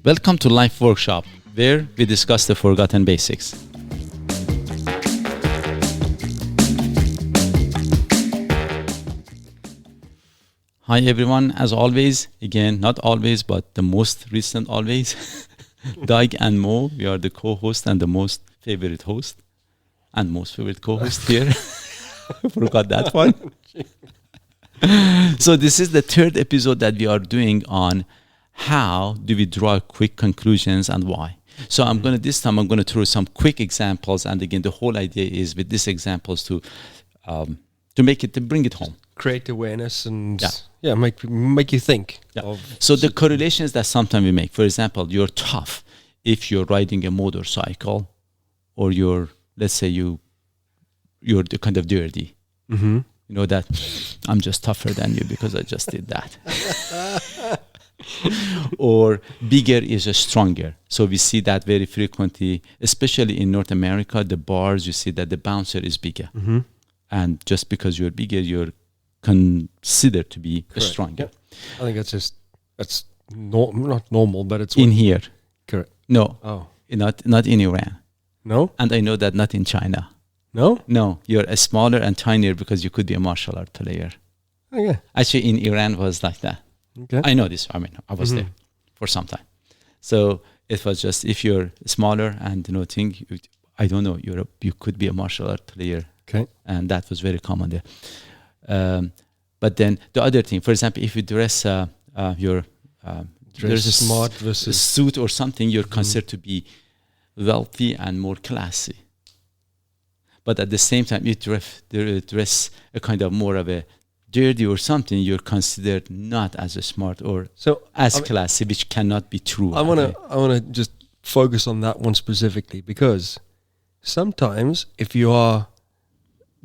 Welcome to Life Workshop, where we discuss the forgotten basics. Hi everyone, as always, again, not always, but the most recent always, Doug and Mo, we are the co-host and the most favorite host, and most favorite co-host here. Forgot that one. So this is the third episode that we are doing on how do we draw quick conclusions and why. So this time I'm going to throw some quick examples, and again, the whole idea is with these examples to bring it home. Create awareness and make you think. Yeah. So the correlations that sometimes we make, for example, you're tough if you're riding a motorcycle, or let's say you're the kind of dirty. Mm-hmm. You know that I'm just tougher than you because I just did that. Or bigger is stronger. So we see that very frequently, especially in North America, the bars, you see that the bouncer is bigger. Mm-hmm. And just because you're bigger, you're considered to be Correct. Stronger. Yeah. I think that's not normal, but it's in here. Correct. No. Oh. Not in Iran. No? And I know that not in China. No? No, you're a smaller and tinier because you could be a martial art player. Okay. Actually, in Iran was like that. Okay. I know this. I mean, I was there for some time. So it was just if you're smaller and I don't know, you could be a martial art player. Okay. And that was very common there. But then the other thing, for example, if you dress Dress smart versus suit or something, you're considered to be wealthy and more classy. But at the same time, you dress a kind of more of a dirty or something, you're considered not as smart or classy, which cannot be true. I want to just focus on that one specifically, because sometimes if you are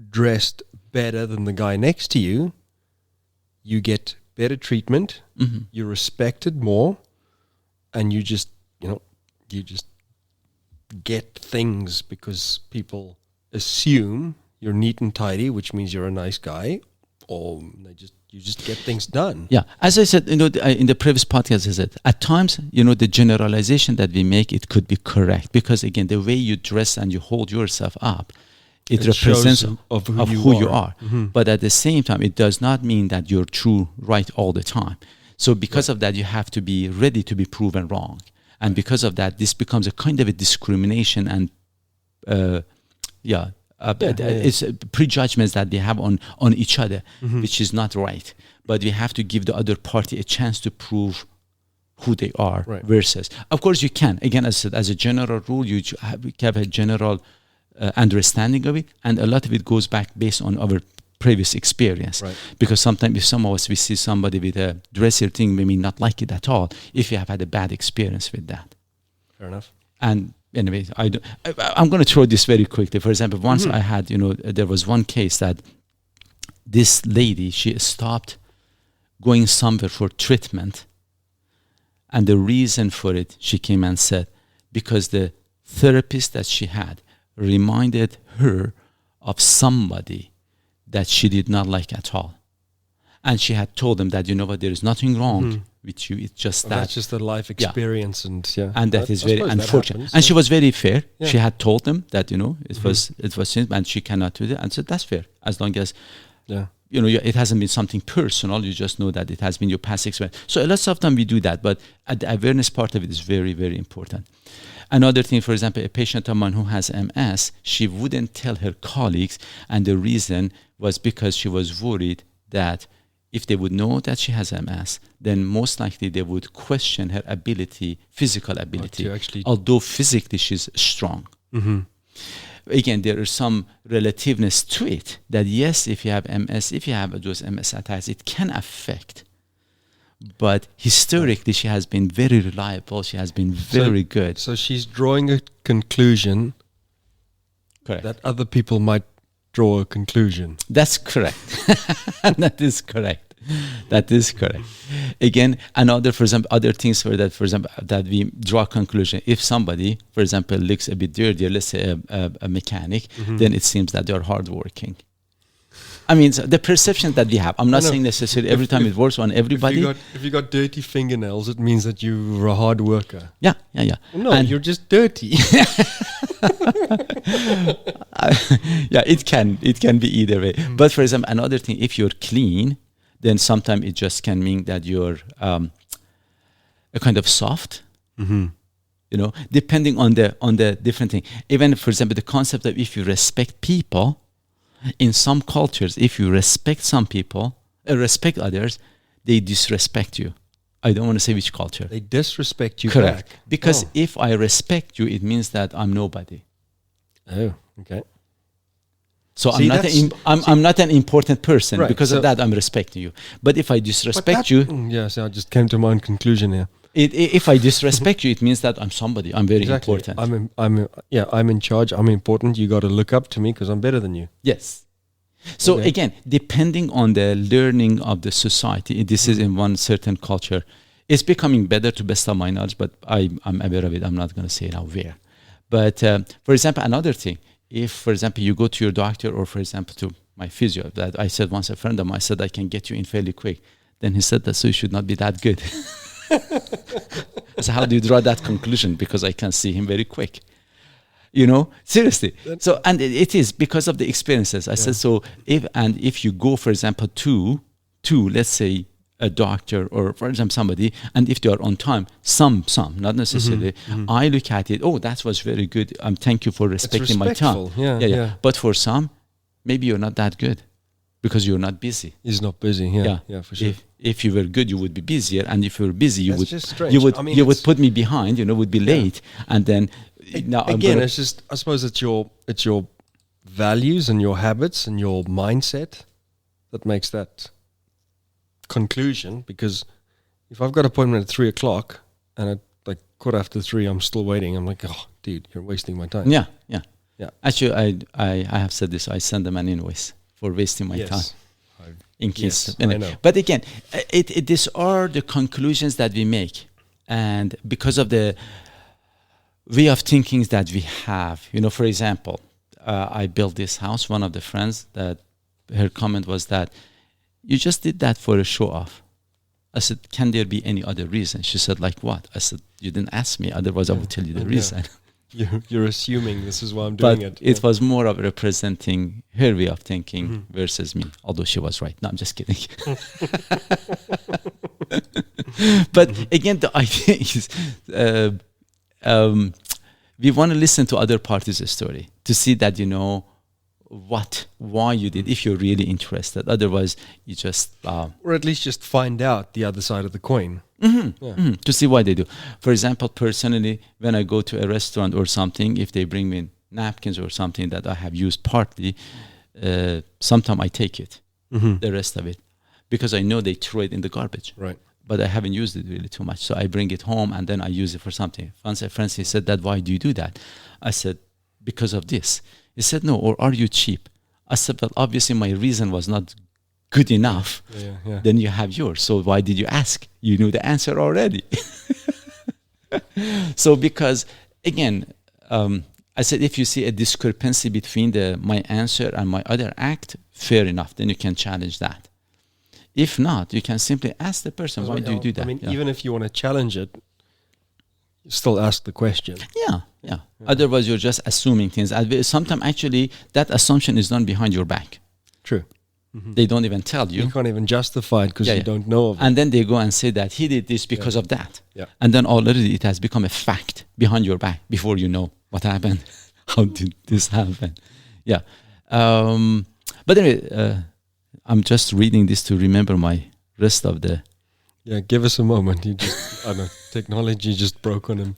dressed better than the guy next to you, you get better treatment, you're respected more, and you just get things because people assume you're neat and tidy, which means you're a nice guy, or you just get things done. Yeah, as I said, in the previous podcast, I said at times, the generalization that we make, it could be correct, because again, the way you dress and you hold yourself up, it represents of who you are. Mm-hmm. But at the same time, it does not mean that you're true right all the time. So because of that, you have to be ready to be proven wrong. And because of that, this becomes a kind of a discrimination and it's prejudgments that they have on each other, which is not right. But we have to give the other party a chance to prove who they are. Right. Versus, of course, you can. Again, as a general rule, you have a general understanding of it, and a lot of it goes back based on our previous experience. Right. Because sometimes if some of us we see somebody with a dressier thing, we may not like it at all if you have had a bad experience with that. Fair enough. And anyway, I'm going to throw this very quickly. For example, once I had, there was one case that this lady, she stopped going somewhere for treatment, and the reason for it, she came and said, because the therapist that she had reminded her of somebody that she did not like at all. And she had told them that, there is nothing wrong with you. It's just that. That's just a life experience. Yeah. And that is very unfortunate. And she was very fair. Yeah. She had told them that, it was, and she cannot do that. And said, that's fair. As long as, it hasn't been something personal. You just know that it has been your past experience. So lots of time we do that, but the awareness part of it is very, very important. Another thing, for example, a patient of mine who has MS, she wouldn't tell her colleagues, and the reason was because she was worried that if they would know that she has MS, then most likely they would question her physical ability, although physically she's strong. Mm-hmm. Again, there is some relativeness to it, that yes, if you have MS, if you have those MS attacks, it can affect. But historically, she has been very reliable. She has been very good. So she's drawing a conclusion. Correct. That other people might draw a conclusion. That's correct. That is correct. Again, for example, other things that we draw a conclusion. If somebody, for example, looks a bit dirtier, let's say a mechanic, then it seems that they're hardworking. I mean, so the perception that we have. I'm not saying necessarily every time it works on everybody. If you got dirty fingernails, it means that you're a hard worker. Yeah. No, and you're just dirty. It can be either way. But for example, another thing, if you're clean, then sometimes it just can mean that you're a kind of soft. Depending on the different thing. Even for example, the concept of if you respect people, in some cultures, if you respect some people, respect others, they disrespect you. I don't want to say which culture. They disrespect you. Correct. Back. Because if I respect you, it means that I'm nobody. Oh, okay. So I'm not an important person. Right, because of that I'm respecting you. But if I disrespect you, so I just came to my own conclusion here. If I disrespect you, it means that I'm somebody. I'm very important. I'm in charge. I'm important. You got to look up to me because I'm better than you. Yes. So again, depending on the learning of the society, this is in one certain culture, it's becoming better to best of my knowledge. But I'm aware of it. I'm not going to say now where. But for example, another thing, if for example you go to your doctor or for example to my physio, that I said once a friend of mine said I can get you in fairly quick. Then he said that so you should not be that good. So how do you draw that conclusion? Because I can see him very quick. Seriously. So, and it is because of the experiences. I said, so if you go, for example, to let's say a doctor or for example somebody, and if they are on time, some, not necessarily, I look at it, that was very good. Thank you for respecting my time. Yeah. But for some, maybe you're not that good because you're not busy. He's not busy. Yeah, for sure. If you were good, you would be busier, and if you were busy, you would put me behind. Would be late, and then now it's just. I suppose it's your values and your habits and your mindset that makes that conclusion. Because if I've got an appointment at 3:00 and at like 3:15, I'm still waiting. I'm like, oh, dude, you're wasting my time. Yeah. Actually, I have said this. I send them an invoice for wasting my time. In case, I know. But again, these are the conclusions that we make, and because of the way of thinking that we have, for example, I built this house. One of the friends, that her comment was that you just did that for a show off. I said, can there be any other reason? She said, like what? I said, you didn't ask me, otherwise I would tell you the reason. You're assuming this is why I'm doing it. It was more of representing her way of thinking versus me, although she was right. No, I'm just kidding. But again, the idea is we want to listen to other parties' story to see that why you did, if you're really interested. Otherwise, you just or at least just find out the other side of the coin. To see why they do. For example, personally, when I go to a restaurant or something, if they bring me napkins or something that I have used partly, sometimes I take it, the rest of it, because I know they throw it in the garbage. Right. But I haven't used it really too much. So I bring it home and then I use it for something. Once a friend, he said that, why do you do that? I said, because of this. He said, no, or are you cheap? I said, well, obviously my reason was not good enough. Then you have yours. So why did you ask? You knew the answer already. So because, again, I said, if you see a discrepancy between my answer and my other act, fair enough. Then you can challenge that. If not, you can simply ask the person, why do you do that? I mean, even if you want to challenge it, you still ask the question. Yeah. Otherwise, you're just assuming things. Sometimes, actually, that assumption is done behind your back. True. They don't even tell you. You can't even justify it because you don't know of it. And then they go and say that he did this because of that. Yeah. And then already it has become a fact behind your back before you know what happened. How did this happen? Yeah. But anyway, I'm just reading this to remember my rest of the... Yeah, give us a moment. You just, I don't know, technology just broke on him.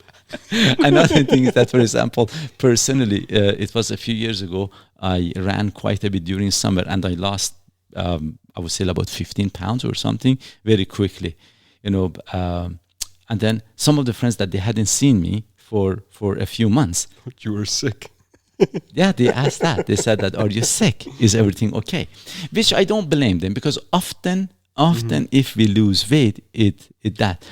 Another thing is that, for example, personally, it was a few years ago, I ran quite a bit during summer and I lost, I would say about 15 pounds or something very quickly, and then some of the friends that they hadn't seen me for a few months. You were sick. Yeah, they asked that. They said that, are you sick? Is everything okay? Which I don't blame them because often if we lose weight, it that.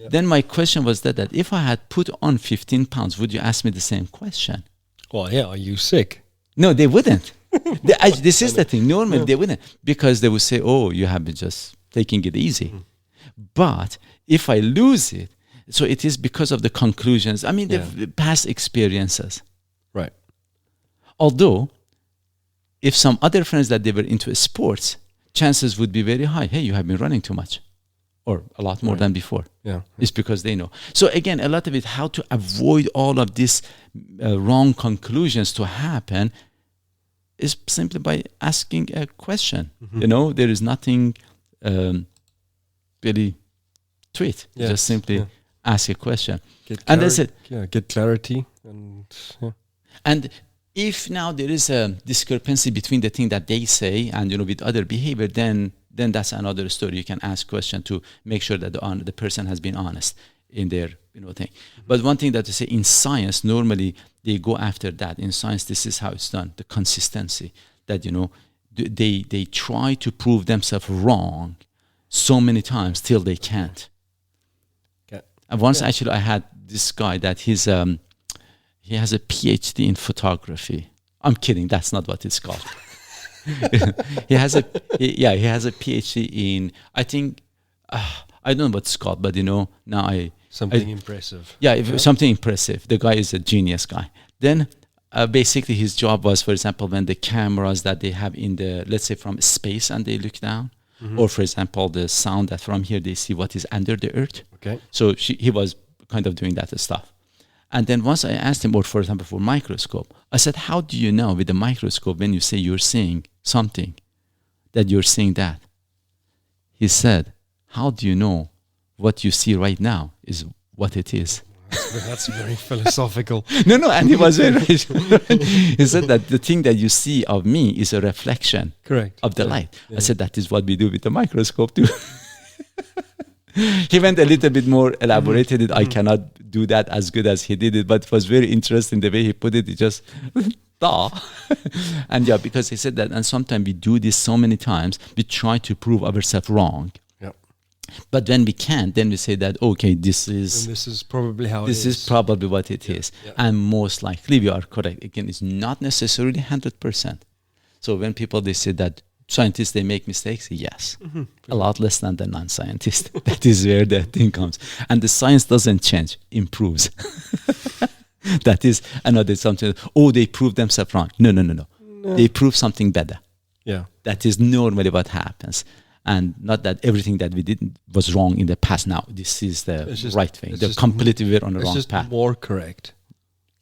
Yep. Then my question was that if I had put on 15 pounds, would you ask me the same question? Well, yeah, are you sick? No, they wouldn't. This is the thing. Normally they wouldn't, because they would say, "Oh, you have been just taking it easy." But if I lose it, so it is because of the conclusions. I mean, the past experiences. Right. Although, if some other friends that they were into sports, chances would be very high. Hey, you have been running too much, or a lot more than before. Yeah. It's because they know. So again, a lot of it, how to avoid all of these wrong conclusions to happen, is simply by asking a question. You know, there is nothing really to it. Yeah. Just simply ask a question. And that's it. Yeah, get clarity. And if now there is a discrepancy between the thing that they say and, you know, with other behavior, then that's another story. You can ask question to make sure that the person has been honest in their, you know, thing. But one thing that to say, in science, normally they go after that. In science, this is how it's done. The consistency that, you know, they try to prove themselves wrong so many times till they can't. Okay. And once actually I had this guy that he has a PhD in photography. I'm kidding. That's not what it's called. he has a PhD in, I think, I don't know what it's called, but, you know, now something impressive. Yeah, something impressive. The guy is a genius guy. Then basically his job was, for example, when the cameras that they have in the, let's say from space and they look down, or for example, the sound that from here they see what is under the earth. Okay. So he was kind of doing that stuff. And then once I asked him, or for example, for microscope, I said, how do you know with the microscope when you say you're seeing something, that you're seeing that? He said, how do you know what you see right now is what it is? That's very philosophical. No, and he was very he said that the thing that you see of me is a reflection of the light. Yeah. I said, that is what we do with the microscope too. He went a little bit more elaborated it. I cannot do that as good as he did it, but it was very interesting the way he put it. He just and yeah, because he said that, and sometimes we do this so many times, we try to prove ourselves wrong. But when we can't, then we say that, okay, this is probably how this is probably what it is. And most likely we are correct. Again, it's not necessarily 100%. So when people, they say that scientists, they make mistakes, yes. A lot less than the non-scientist. That is where the thing comes. And the science doesn't change, improves. That is another something. Oh, they proved themselves wrong. No. They prove something better. Yeah. That is normally what happens. And not that everything that we did was wrong in the past. Now, this is the right thing. They're completely we're on the wrong path. It's just more correct.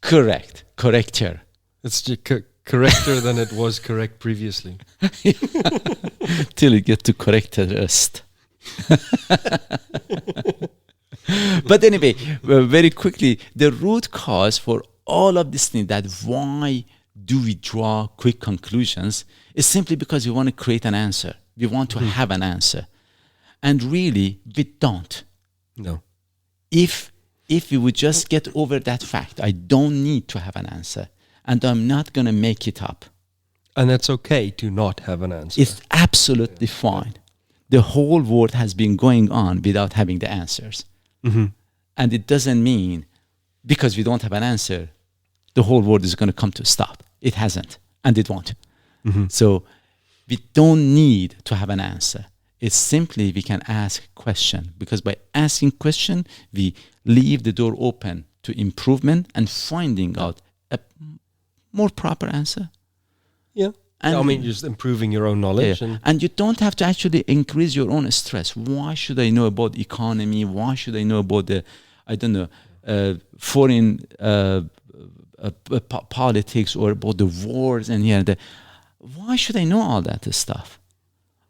Correcter. It's just correcter than it was correct previously. Till you get to correcterest. But anyway, very quickly, the root cause for all of this thing, that why do we draw quick conclusions, is simply because we want to create an answer. We want to have an answer. And really, we don't. No. If we would just get over that fact, I don't need to have an answer, and I'm not going to make it up. And it's okay to not have an answer. It's absolutely fine. The whole world has been going on without having the answers. And it doesn't mean because we don't have an answer, the whole world is going to come to a stop. It hasn't, and it won't. So we don't need to have an answer. It's simply we can ask question, because by asking question, we leave the door open to improvement and finding out a more proper answer. Yeah. And I mean, just improving your own knowledge. Yeah. And you don't have to actually increase your own stress. Why should I know about economy? Why should I know about the, I don't know, foreign politics, or about the wars and here and there? Why should I know all that stuff?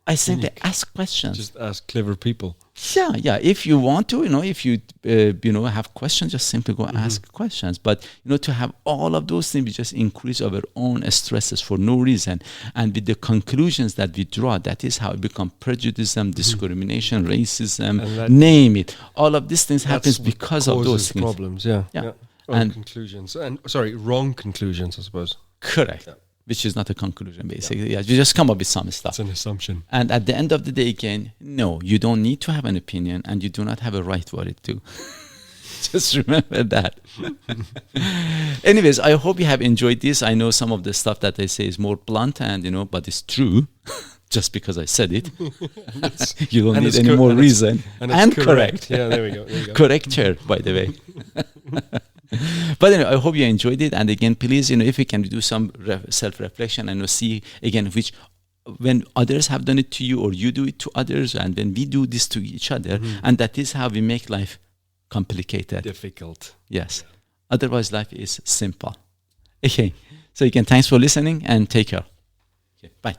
I simply ask questions. Just ask clever people. Yeah. If you want to, if you have questions, just simply go ask questions. But to have all of those things, we just increase our own stresses for no reason. And with the conclusions that we draw, that is how it becomes prejudice, discrimination, racism, name it. All of these things happens because of those things. Problems. Yeah. Conclusions and wrong conclusions, I suppose. Correct. Yeah. Which is not a conclusion, basically. Yeah, you just come up with some stuff. It's an assumption. And at the end of the day, again, no, you don't need to have an opinion, and you do not have a right for it to. Just remember that. Anyways, I hope you have enjoyed this. I know some of the stuff that I say is more blunt and, but it's true. Just because I said it. You don't need any more reason. And correct. Yeah, there we go. Correct chair, by the way. But anyway, I hope you enjoyed it. And again, please, if you can do some self-reflection and see again when others have done it to you or you do it to others, and when we do this to each other, and that is how we make life complicated. Difficult. Yes. Otherwise, life is simple. Okay. So again, thanks for listening and take care. Okay. Bye.